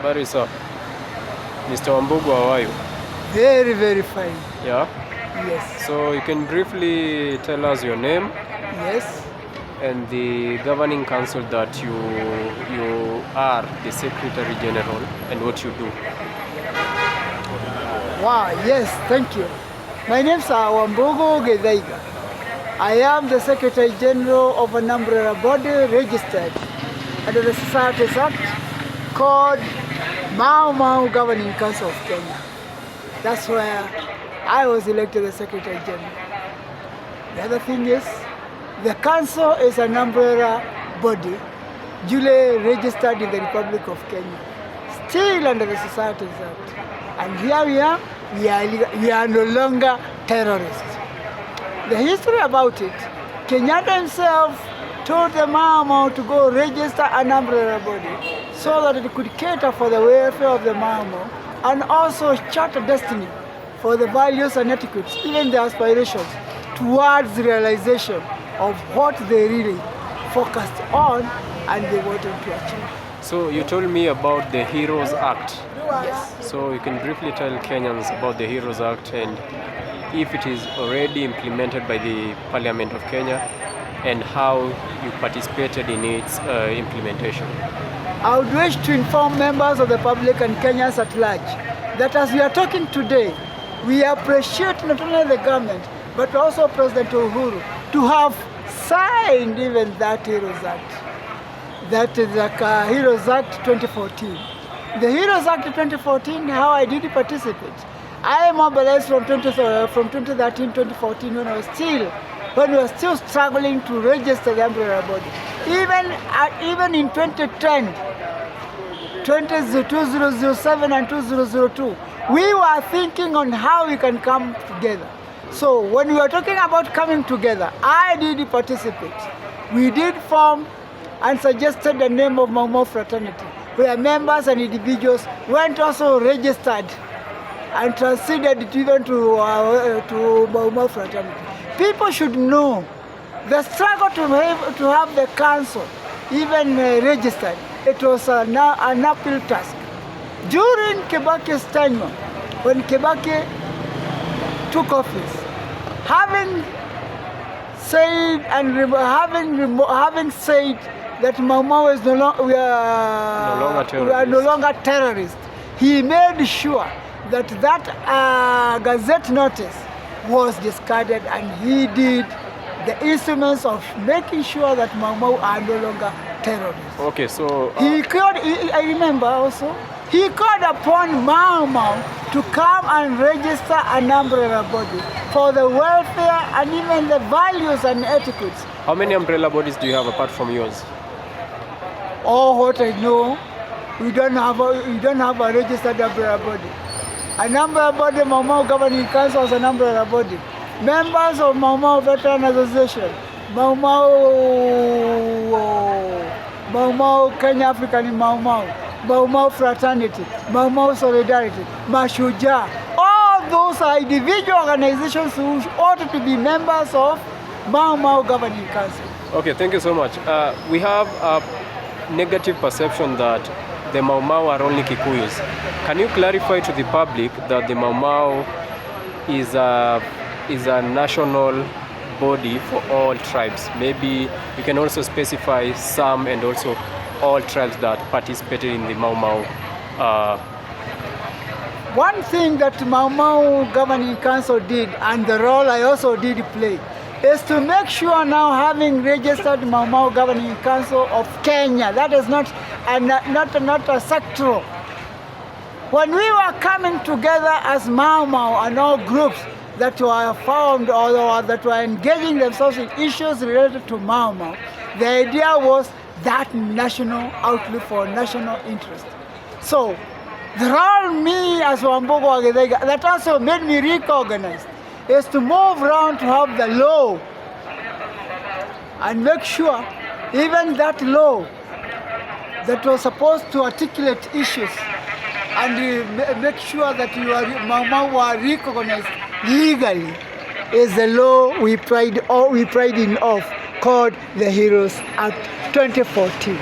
Very sir. Mr. Wambugu, how are you? Very, very fine. Yeah? Yes. So you can briefly tell us your name Yes. and the governing council that you are the Secretary General and what you do. Wow, yes, thank you. My name is Wambugu Gedaiga. I am the Secretary General of an umbrella body registered under the Societies Act called Mau Mau Governing Council of Kenya. That's where I was elected the Secretary General. The other thing is, the council is an umbrella body duly registered in the Republic of Kenya, still under the Societies Act. And here we are no longer terrorists. The history about it, Kenyatta himself told the Mau Mau to go register an umbrella body so that it could cater for the welfare of the Mau Mau and also chart a destiny for the values and etiquettes, even the aspirations towards the realization of what they really focused on and they wanted to achieve. So you told me about the Heroes Act. Yes. So you can briefly tell Kenyans about the Heroes Act and if it is already implemented by the Parliament of Kenya and how you participated in its implementation. I would wish to inform members of the public and Kenyans at large that as we are talking today, we appreciate not only the government but also President Uhuru to have signed even that Heroes Act. That is the Heroes Act 2014. The Heroes Act 2014, how I did participate. I mobilized from 2013, 2014 when we were still struggling to register the umbrella body. Even in 2010, 2007 and 2002, we were thinking on how we can come together. So when we were talking about coming together, I did participate. We did form and suggested the name of Mau Mau Fraternity, where members and individuals went also registered and transited it even to Mau Mau Fraternity. People should know the struggle to have the council even registered. It was an uphill task. During Kibaki's tenure, when Kibaki took office, having said that Mau Mau is we are no longer terrorists, he made sure that gazette notice was discarded and he did the instruments of making sure that Mau Mau are no longer terrorists. Okay, so... I remember also, he called upon Mau Mau to come and register an umbrella body for the welfare and even the values and etiquettes. How many umbrella bodies do you have apart from yours? Oh, what I know, we don't have a registered umbrella body. An umbrella body, Mau Mau Governing Council is an umbrella body. Members of Mau Mau Veteran Association, Mau Mau Kenya African Mau Mau Fraternity, Mau Mau Solidarity, Mashuja. All those are individual organizations who ought to be members of Mau Mau Governing Council. Okay, thank you so much. We have a negative perception that the Mau Mau are only Kikuyus. Can you clarify to the public that the Mau Mau is a national body for all tribes? Maybe you can also specify some and also all tribes that participated in the Mau Mau. One thing that Mau Mau Governing Council did, and the role I also did play, is to make sure now having registered Mau Mau Governing Council of Kenya, that is not a sectoral. When we were coming together as Mau Mau and all groups that were formed or that were engaging themselves in issues related to Mau Mau, the idea was that national outlook for national interest. So the role me as Wambugu Gedaiga, that also made me recognized, is to move around to have the law and make sure even that law that was supposed to articulate issues and make sure that Mau Mau were recognized legally is the law we pride in of, called the Heroes Act 2014.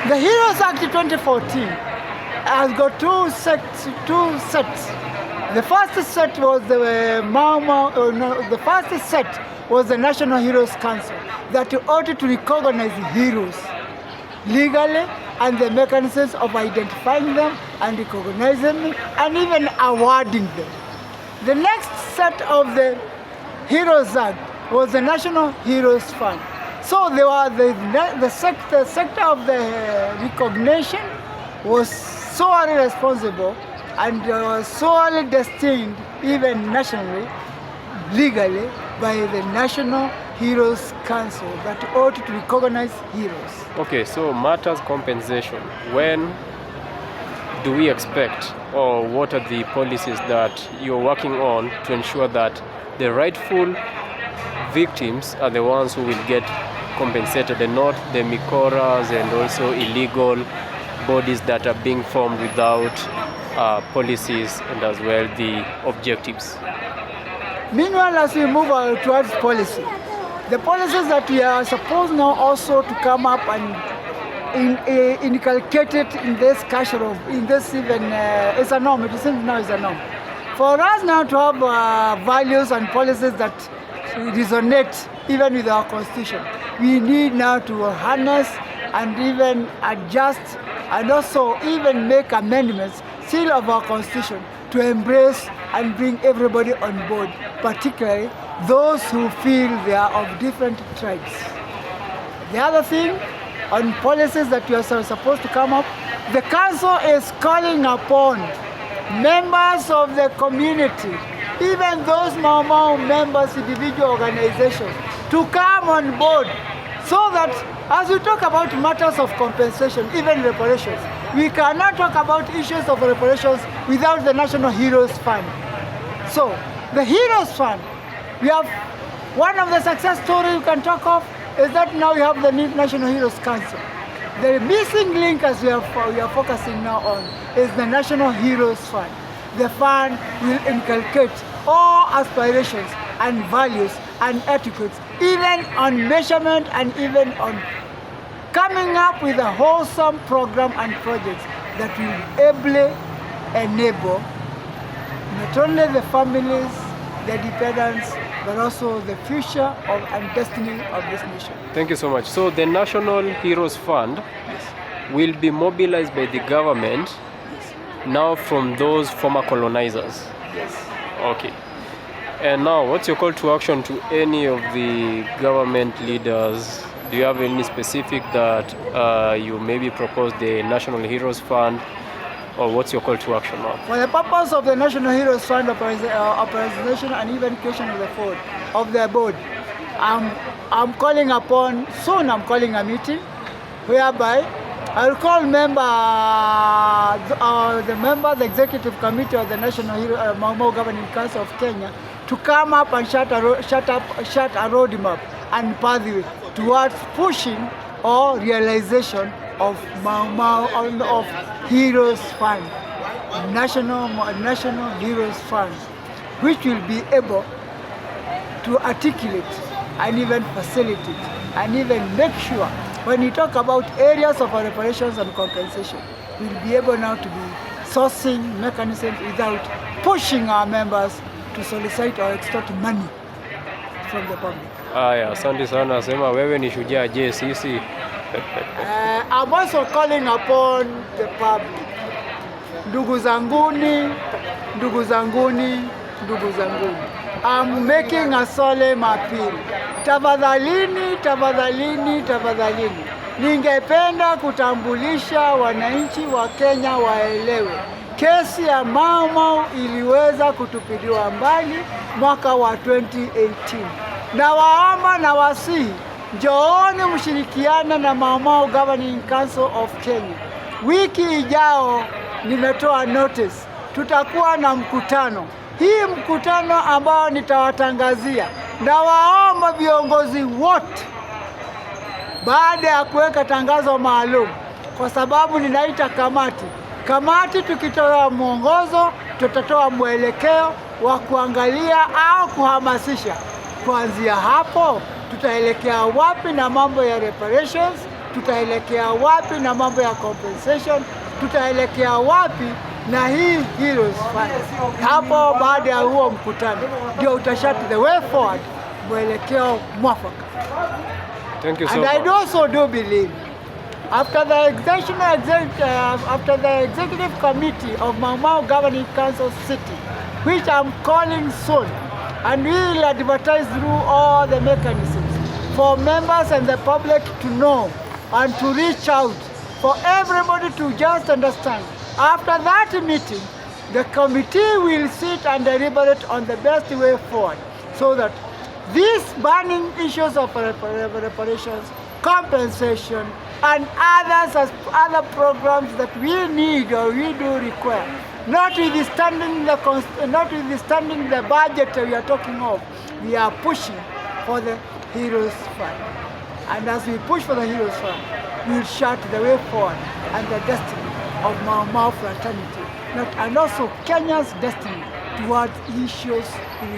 The Heroes Act 2014 has got two sets. The first set was the the first set was the National Heroes Council that ought to recognize heroes legally and the mechanisms of identifying them and recognizing them and even awarding them. The next set of the Heroes Act was the National Heroes Fund. So they were the sector of the recognition was solely responsible and solely destined, even nationally, legally, by the National Heroes Council that ought to recognize heroes. Okay, so matters compensation. When do we expect, or what are the policies that you're working on to ensure that the rightful victims are the ones who will get compensated and not the mikoras and also illegal bodies that are being formed without policies and as well the objectives? Meanwhile, as we move towards policy, the policies that we are supposed now also to come up and inculcate it in this culture of, in this even, it's a norm, it seems now is a norm. For us now to have values and policies that resonate even with our constitution, we need now to harness and even adjust and also even make amendments still of our constitution to embrace and bring everybody on board, particularly those who feel they are of different tribes. The other thing on policies that we are supposed to come up, the council is calling upon members of the community, even those Mau members, individual organizations, to come on board so that as we talk about matters of compensation, even reparations, we cannot talk about issues of reparations without the National Heroes Fund. So, the Heroes Fund, we have one of the success stories we can talk of is that now we have the National Heroes Council. The missing link as we are focusing now on is the National Heroes Fund. The fund will inculcate all aspirations and values and etiquettes, even on measurement and even on coming up with a wholesome program and projects that will ably enable not only the families, the dependents, but also the future of and destiny of this nation. Thank you so much. So the National Heroes Fund will be mobilized by the government now from those former colonizers. Yes. Okay. And now, what's your call to action to any of the government leaders? Do you have any specific that you maybe propose the National Heroes Fund, or what's your call to action now? For the purpose of the National Heroes Fund operation and even creation of the board, I'm calling upon, soon I'm calling a meeting whereby I'll call the executive committee of the National Mau Governing Council of Kenya to come up and shut a roadmap and pathway towards pushing or realization of of Heroes Fund, National Heroes Fund, which will be able to articulate and even facilitate and even make sure when we talk about areas of reparations and compensation, we'll be able now to be sourcing mechanisms without pushing our members to solicit or extort money from the public. Aya, asante sana. Sema wewe ni shujaa. Je, sisi? I'm also calling upon the public. Ndugu zanguni. I'm making a solemn appeal. Tafadhalini. Ningependa kutambulisha wananchi wa Kenya waelewe. Kesi ya Mau iliweza kutupiliwa mbali mwaka wa 2018. Na waomba na wasihi, njooni mshirikiane na Mau Governing Council of Kenya. Wiki ijao nimetoa notice, tutakuwa na mkutano. Hii mkutano ambao nitawatangazia, na waomba viongozi wote baada ya kuweka tangazo maalum, kwa sababu ninaita kamati tukitoa mwongozo, tutatoa mwelekeo wa kuangalia au kuhamasisha. Kuanzia hapo tutaelekea wapi na mambo ya reparations, tutaelekea wapi na mambo ya compensation, tutaelekea wapi na hii Heroes Fund. Hapo baada ya huo mkutano ndio utashut the way forward, mwelekeo mwafaka. Thank you so and much. I also do believe after the executive committee of Mau Mau Governing Council City, which I'm calling soon, and we will advertise through all the mechanisms for members and the public to know and to reach out, for everybody to just understand. After that meeting, the committee will sit and deliberate on the best way forward, so that these burning issues of reparations, compensation, and other programs that we need or we do require, notwithstanding the budget we are talking of, we are pushing for the Heroes Fund. And as we push for the Heroes Fund, we will chart the way forward and the destiny of Mau Mau fraternity, and also Kenya's destiny towards issues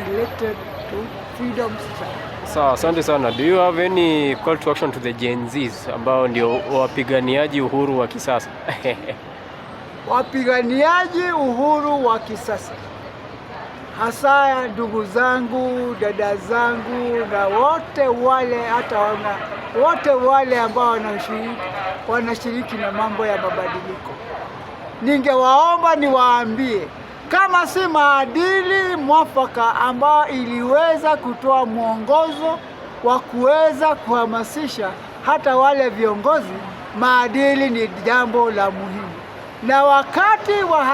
related to freedom struggle. Sawa, asante sana. Do you have any call to action to the Gen Zs ambao ndio wapiganiaji uhuru wa kisasa? Wapiganiaji uhuru wa kisasa, hasa ndugu zangu, dada zangu na wote wale ambao wanashiriki na mambo ya mabadiliko, ningewaomba niwaambie, kama si maadili mwafaka ambao iliweza kutoa mwongozo wa kuweza kuhamasisha hata wale viongozi, maadili ni jambo la muhimu. Na wakati wa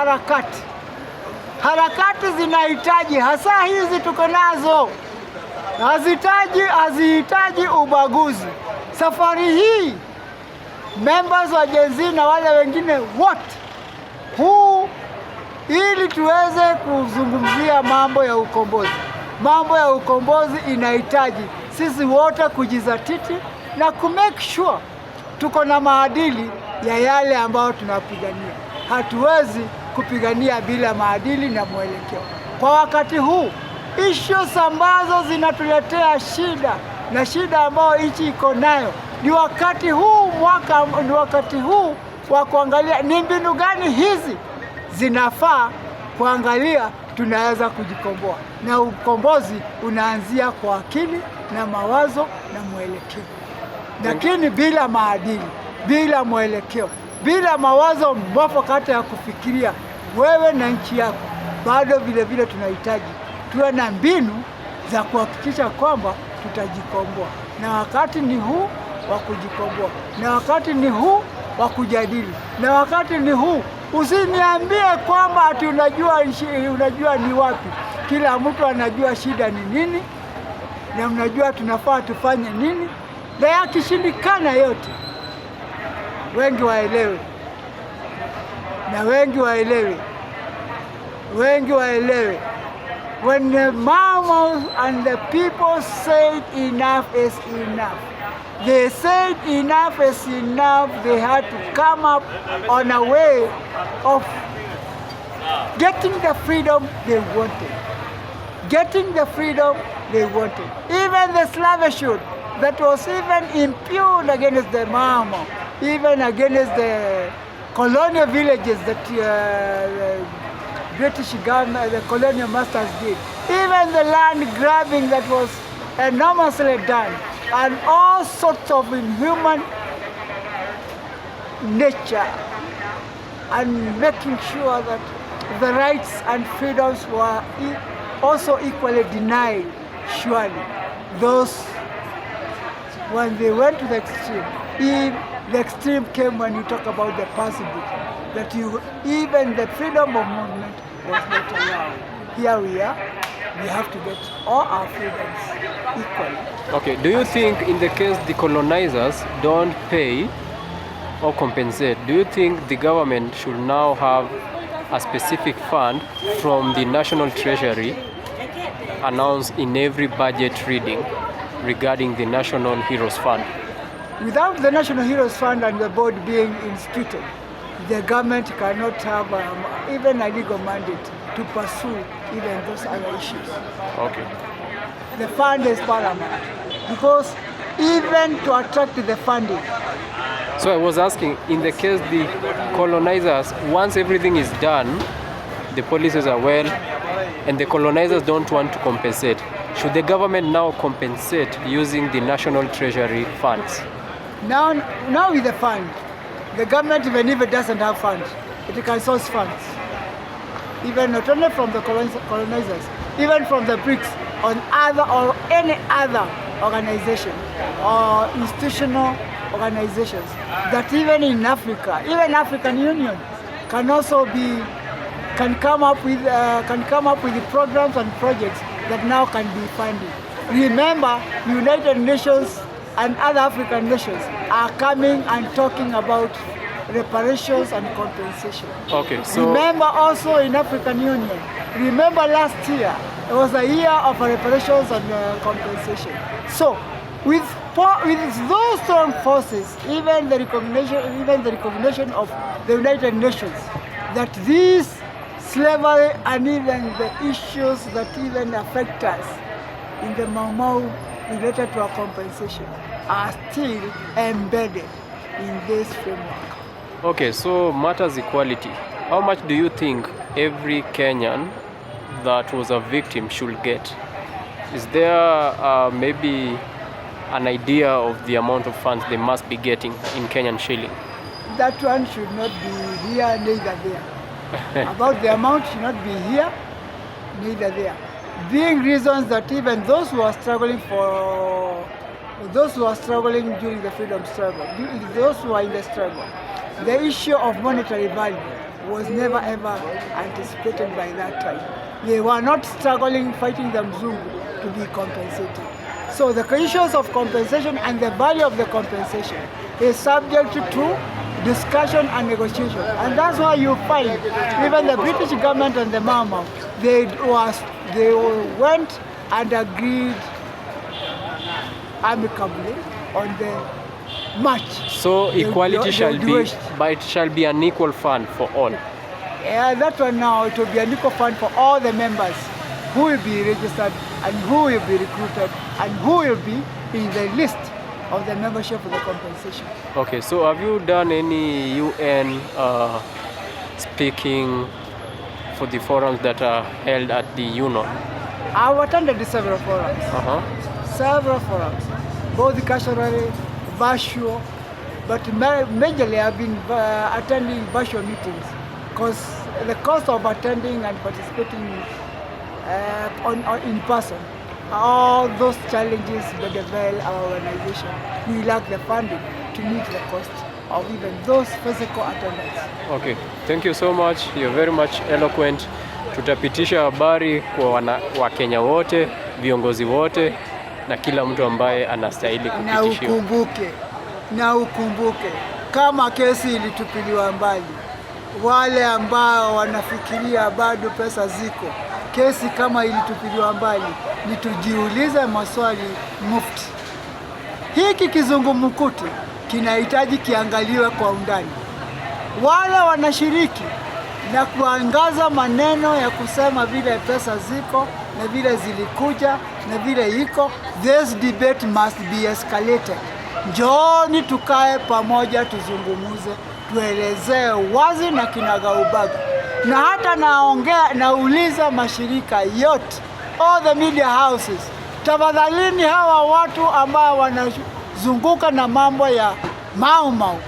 harakati zinahitaji, hasa hizi tuko nazo, hazihitaji ubaguzi. Safari hii members wa Gen Z na wale wengine wote ili tuweze kuzungumzia mambo ya ukombozi. Mambo ya ukombozi inahitaji sisi wote kujizatiti na kumake sure tuko na maadili ya yale ambayo tunapigania. Hatuwezi kupigania bila maadili na mwelekeo. Kwa wakati huu, issues ambazo zinatuletea shida ambayo nchi iko nayo, ni wakati huu wa kuangalia ni mbinu gani hizi zinafaa kuangalia tunaweza kujikomboa. Na ukombozi unaanzia kwa akili na mawazo na mwelekeo. Lakini bila maadili, bila mwelekeo, bila mawazo mwafaka ya kufikiria wewe na nchi yako, bado vile tunahitaji tuwe na mbinu za kuhakikisha kwamba tutajikomboa. Na wakati ni huu wa kujikomboa, na wakati ni huu wa kujadili, na wakati ni huu. Usiniambie kwamba ati unajua ni wapi. Kila mtu anajua shida ni nini na mnajua tunafaa tufanye nini, na yakishindikana yote wengi waelewe, na wengi waelewe. When the Mau and the people said enough is enough, they said enough is enough. They had to come up on a way of getting the freedom they wanted. Even the slavishhood that was even impugned against the Mau, even against the colonial villages that the British government, the colonial masters did. Even the land grabbing that was enormously done, and all sorts of inhuman nature, and making sure that the rights and freedoms were also equally denied. Surely those, when they went to the extreme, the extreme came when you talk about the possible, that even the freedom of movement was not allowed. Here we are, we have to get all our freedoms equally. Okay, do you think in the case the colonizers don't pay or compensate, do you think the government should now have a specific fund from the National Treasury announced in every budget reading regarding the National Heroes Fund? Without the National Heroes Fund and the board being instituted, the government cannot have even a legal mandate to pursue even those other issues. Okay. The fund is paramount, because even to attract the funding. So I was asking, in the case the colonizers, once everything is done, the policies are well, and the colonizers don't want to compensate, should the government now compensate using the National Treasury funds? Now with the fund, the government, even if it doesn't have funds, it can source funds. Even not only from the colonizers, even from the BRICS or any other organization or institutional organizations that even in Africa, even African Union can also can come up with programs and projects that now can be funded. Remember, United Nations and other African nations are coming and talking about reparations and compensation. Okay, so remember also in African Union, remember last year, it was a year of reparations and compensation. So with those strong forces, even the recognition of the United Nations that these slavery and even the issues that even affect us in the Mau Mau related to our compensation are still embedded in this framework. Okay, so matters equality. How much do you think every Kenyan that was a victim should get? Is there maybe an idea of the amount of funds they must be getting in Kenyan shilling? That one should not be here, neither there. About the amount should not be here, neither there. Being reasons that even those who are struggling during the freedom struggle, those who are in the struggle, the issue of monetary value was never ever anticipated by that time. They were not struggling, fighting the Mzungu to be compensated. So the issues of compensation and the value of the compensation is subject to discussion and negotiation. And that's why you find even the British government and the Mau Mau, they went and agreed amicably on the match. So equality shall be, but it shall be an equal fund for all. Yeah, that one now, it will be an equal fund for all the members who will be registered and who will be recruited and who will be in the list of the membership for the compensation. Okay, so have you done any UN speaking for the forums that are held at the UNON? I've attended several forums. Several forums, both casually, virtual, but majorly I've been attending virtual meetings because the cost of attending and participating in person, all those challenges bedevil our organization. We lack the funding to meet the cost of even those physical attendance. Okay, thank you so much. You're very much eloquent. Tutapitisha habari kwa Wakenya wote, viongozi wote na kila mtu ambaye anastahili kupitishiwa. Na ukumbuke kama kesi ilitupiliwa mbali, wale ambao wanafikiria bado pesa ziko, kesi kama ilitupiliwa mbali, ni tujiulize maswali mufti. Hiki kizungumkuti kinahitaji kiangaliwe kwa undani. Wale wanashiriki na kuangaza maneno ya kusema vile pesa ziko na vile zilikuja na vile iko, this debate must be escalated. Njooni tukae pamoja, tuzungumuze, tuelezee wazi na kinagaubaga. Na hata nauliza mashirika yote, all the media houses, tafadhalini hawa watu ambao wanazunguka na mambo ya Mau Mau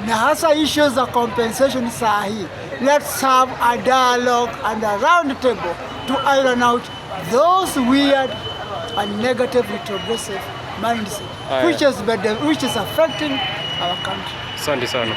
na hasa issues za compensation saa hii, let's have a dialogue and a round table to iron out those weird and negative retrogressive mindset which is affecting our country. Asante sana.